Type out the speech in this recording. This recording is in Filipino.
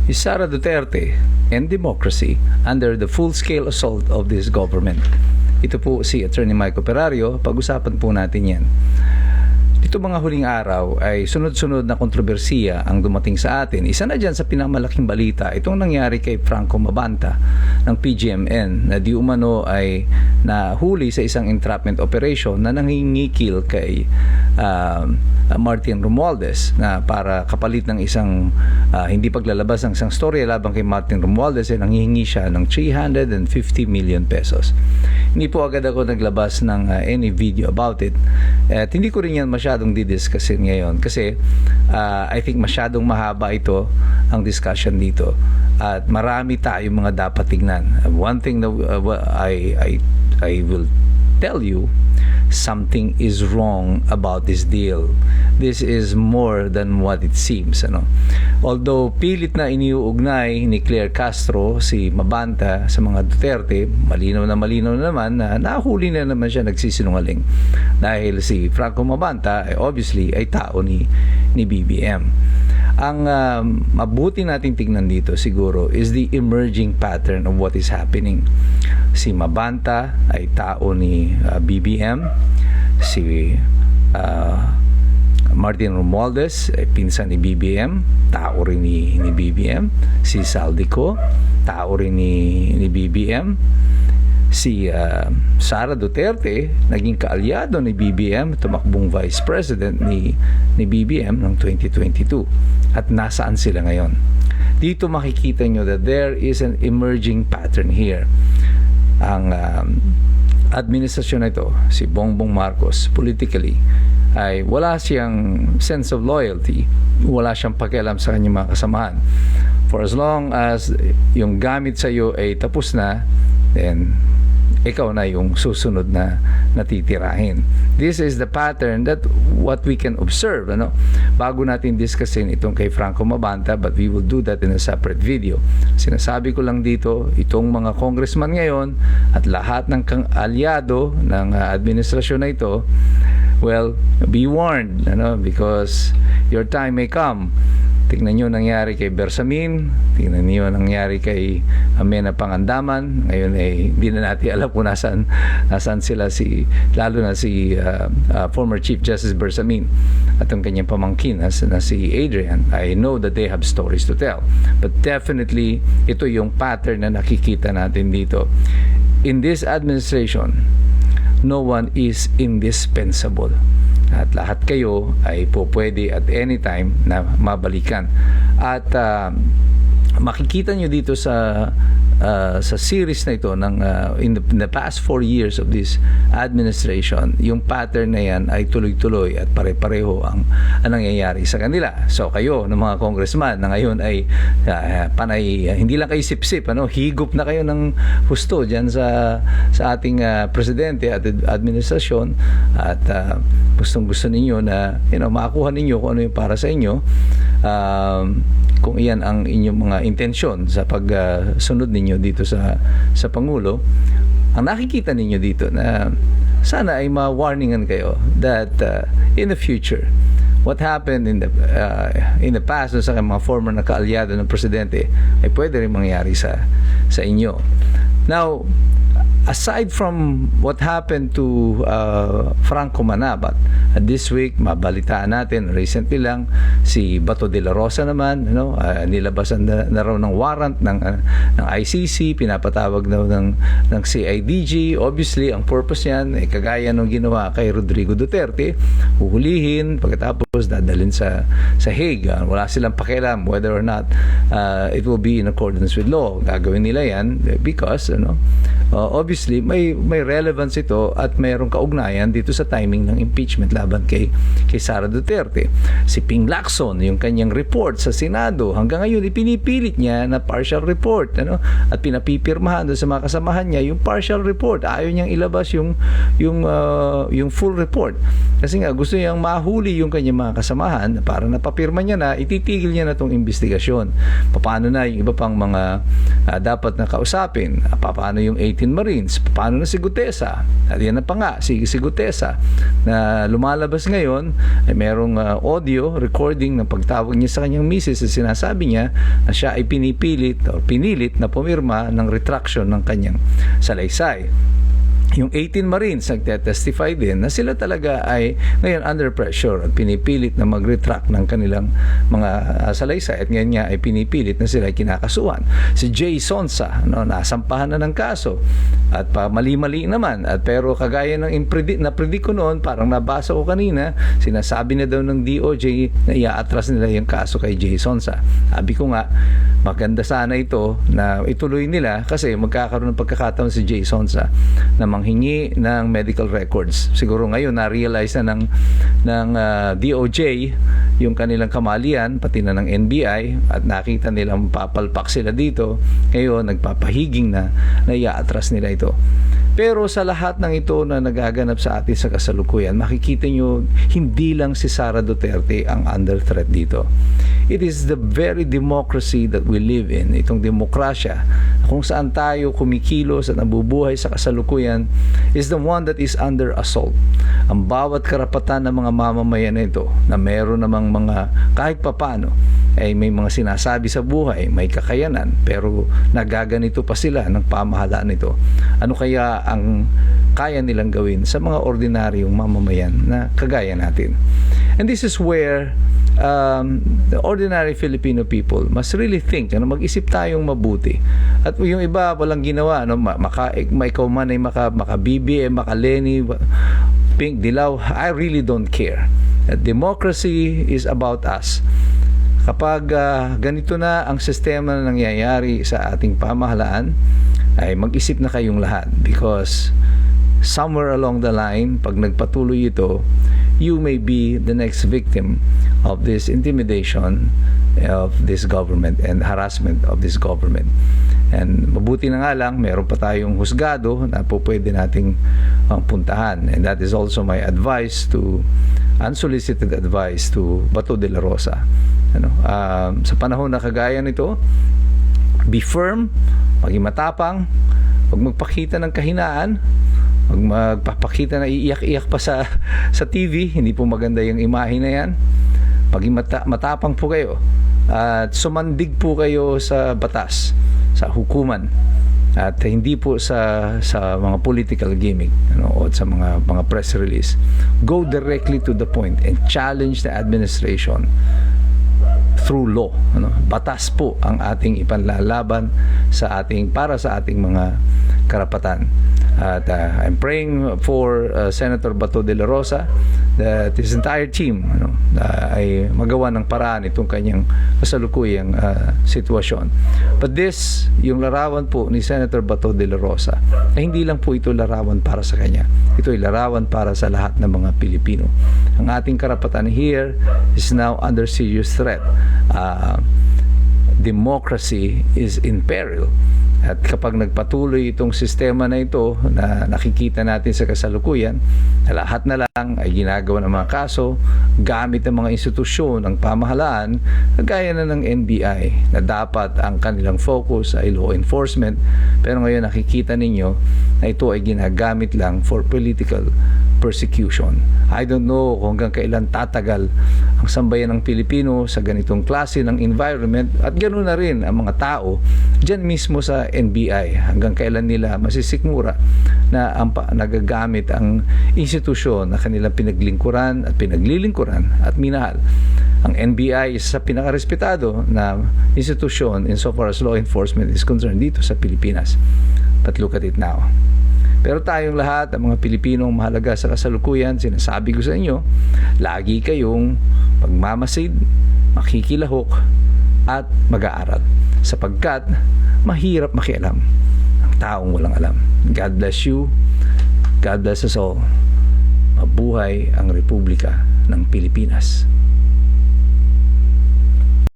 is Sara Duterte and democracy under the full-scale assault of this government. Ito po si Attorney Michael Perario. Pag-usapan po natin yan. Dito mga huling araw ay sunod-sunod na kontrobersiya ang dumating sa atin. Isa na dyan sa pinamalaking balita, itong nangyari kay Franco Mabanta ng PGMN na di umano ay nahuli sa isang entrapment operation na nangingikil kay Martin Romualdez na para kapalit ng isang hindi paglalabas ng isang storya laban kay Martin Romualdez ay nanghihingi siya ng 350 million pesos. Hindi po agad ako naglabas ng any video about it at hindi ko rin yan masyadong didiscussin ngayon kasi I think masyadong mahaba ito ang discussion dito at marami tayong mga dapat tignan. One thing that I will tell you, something is wrong about this deal. This is more than what it seems. Although pilit na iniuugnay ni Claire Castro si Mabanta sa mga Duterte, malinaw na naman na nahuli na naman siya nagsisinungaling. Dahil si Franco Mabanta obviously ay tao ni BBM. Ang mabuti nating tignan dito siguro is the emerging pattern of what is happening. Si Mabanta ay tao ni BBM, si Martin Romualdez ay pinsan ni BBM, tao rin ni BBM, si Saldico, tao rin ni BBM, si Sara Duterte naging kaalyado ni BBM, tumakbong vice president ni BBM noong 2022 at nasaan sila ngayon. Dito makikita nyo that there is an emerging pattern here. Ang administrasyon na ito, si Bongbong Marcos, politically ay wala siyang sense of loyalty, wala siyang pakialam sa kanyang mga kasamahan. For as long as yung gamit sa iyo ay tapos na, then ikaw na yung susunod na natitirahin. This is the pattern that what we can observe. Bago natin discussin itong kay Franco Mabanta, but we will do that in a separate video. Sinasabi ko lang dito, itong mga congressman ngayon at lahat ng aliado ng administrasyon na ito, well, be warned, because your time may come. Tingnan nyo nangyari kay Bersamin, tingnan nyo nangyari kay Amena Pangandaman. Ngayon hindi na natin alam kung nasaan sila, lalo na si former Chief Justice Bersamin at ang kanyang pamangkin na si Adrian. I know that they have stories to tell, but definitely ito yung pattern na nakikita natin dito. In this administration, no one is indispensable. At lahat kayo ay po pwede at any time na mabalikan. At makikita nyo dito sa series na ito ng in the past 4 years of this administration, yung pattern na yan ay tuloy-tuloy at pare-pareho ang nangyayari sa kanila. So kayo ng mga congressman na ngayon ay panay, hindi lang kayo sip-sip, higop na kayo ng husto dyan sa ating presidente at administrasyon at gustong-gusto ninyo na makakuha ninyo kung ano yung para sa inyo, kung iyan ang inyong mga intensyon sa pagsunod ninyo dito sa Pangulo. Ang nakikita ninyo dito na sana ay ma-warningan kayo that in the future, what happened in the past sa mga former na kaalyado ng presidente ay pwede rin mangyari sa inyo. Now, aside from what happened to Franco Manabat, this week mabalitaan natin recently lang si Bato de la Rosa naman, nilabasan na raw ng warrant ng ICC, pinapatawag daw ng CIDG. Obviously ang purpose niyan ay kagaya nung ginawa kay Rodrigo Duterte, huhulihin pagkatapos dadalhin sa Hague. Wala silang pakialam whether or not it will be in accordance with law. Gagawin nila yan because obviously may relevance ito at mayroong kaugnayan dito sa timing ng impeachment laban kay Sara Duterte. Si Ping Lacson, yung kanyang report sa Senado, hanggang ngayon ipinipilit niya na partial report, at pinapipirmahan doon sa mga kasamahan niya yung partial report. Ayaw niyang ilabas yung full report kasi nga gusto niyang mahuli yung kanyang mga kasamahan na parang napapirma niya na, ititigil niya na itong investigasyon. Paano na yung iba pang mga dapat na kausapin? Paano yung 18 Marines? Paano na si Gutesa? At yan na pa nga, si Gutesa na lumalabas ngayon ay merong audio recording ng pagtawag niya sa kanyang misis na sinasabi niya na siya ay pinilit na pumirma ng retraction ng kanyang salaysay. Yung 18 Marines nagte-testify din na sila talaga ay ngayon under pressure at pinipilit na mag-retract ng kanilang mga salaysay at ngayon nga ay pinipilit na sila kinakasuhan. Si Jay Sonsa, nasampahan na ng kaso at mali-mali naman pero kagaya ng na-predict ko noon, parang nabasa ko kanina, sinasabi na daw ng DOJ na i-atras nila yung kaso kay Jay Sonsa. Sabi ko nga, maganda sana ito na ituloy nila kasi magkakaroon ng pagkakataon si Jay Sonsa na manghingi ng medical records. Siguro ngayon na-realize na ng DOJ yung kanilang kamalian, pati na ng NBI, at nakita nilang papalpak sila dito. Ngayon nagpapahiging na i-atras nila ito. Pero sa lahat ng ito na nagaganap sa atin sa kasalukuyan, makikita nyo, hindi lang si Sara Duterte ang under threat dito. It is the very democracy that we live in, itong demokrasya, kung saan tayo kumikilos at nabubuhay sa kasalukuyan, is the one that is under assault. Ang bawat karapatan ng mga mamamayan na ito, na meron namang mga kahit papano, ay may mga sinasabi sa buhay, may kakayanan, pero nagaganito pa sila ng pamahalaan nito. Ano kaya ang kaya nilang gawin sa mga ordinaryong mamamayan na kagaya natin? And this is where the ordinary Filipino people must really think, mag-isip tayong mabuti. At yung iba walang ginawa, ikaw man ay maka-BBM, maka-Leni, Pink, Dilaw, I really don't care. Democracy is about us. Kapag ganito na ang sistema na nangyayari sa ating pamahalaan, ay mag-isip na kayong lahat, because somewhere along the line, pag nagpatuloy ito, you may be the next victim of this intimidation of this government and harassment of this government. And mabuti na nga lang, meron pa tayong husgado na po pwede nating puntahan. And that is also my advice unsolicited advice to Bato de la Rosa. Sa panahon na kagaya nito, be firm, maging matapang, huwag magpakita ng kahinaan, huwag magpapakita na iiyak-iyak pa sa TV, hindi po maganda yung imahe na yan. Maging matapang po kayo at sumandig po kayo sa batas, sa hukuman, at hindi po sa mga political gimmick o sa mga press release. Go directly to the point and challenge the administration through law. Batas po ang ating ipanlalaban para sa ating mga karapatan. At I'm praying for Senator Bato de la Rosa that his entire team ay magawa ng paraan itong kanyang kasalukuyang sitwasyon. But this, yung larawan po ni Senator Bato de la Rosa, ay hindi lang po ito larawan para sa kanya. Ito ay larawan para sa lahat ng mga Pilipino. Ang ating karapatan here is now under serious threat. Democracy is in peril. At kapag nagpatuloy itong sistema na ito na nakikita natin sa kasalukuyan, lahat na lang ay ginagawa ng mga kaso gamit ng mga institusyon ng pamahalaan, gaya na ng NBI, na dapat ang kanilang focus ay law enforcement, pero ngayon nakikita ninyo na ito ay ginagamit lang for political persecution. I don't know kung hanggang kailan tatagal ang sambayan ng Pilipino sa ganitong klase ng environment, at ganoon na rin ang mga tao dyan mismo sa NBI, hanggang kailan nila masisikmura na nagagamit ang institusyon na kanilang pinaglingkuran at pinaglilingkuran at minahal. Ang NBI is sa pinakarespetado na institusyon insofar as law enforcement is concerned dito sa Pilipinas. But look at it now. Pero tayong lahat, ang mga Pilipinong mahalaga sa kasalukuyan, sinasabi ko sa inyo, lagi kayong magmamasid, makikilahok, at mag-aaral. Sapagkat mahirap makialam ang taong walang alam. God bless you. God bless us all. Mabuhay ang Republika ng Pilipinas.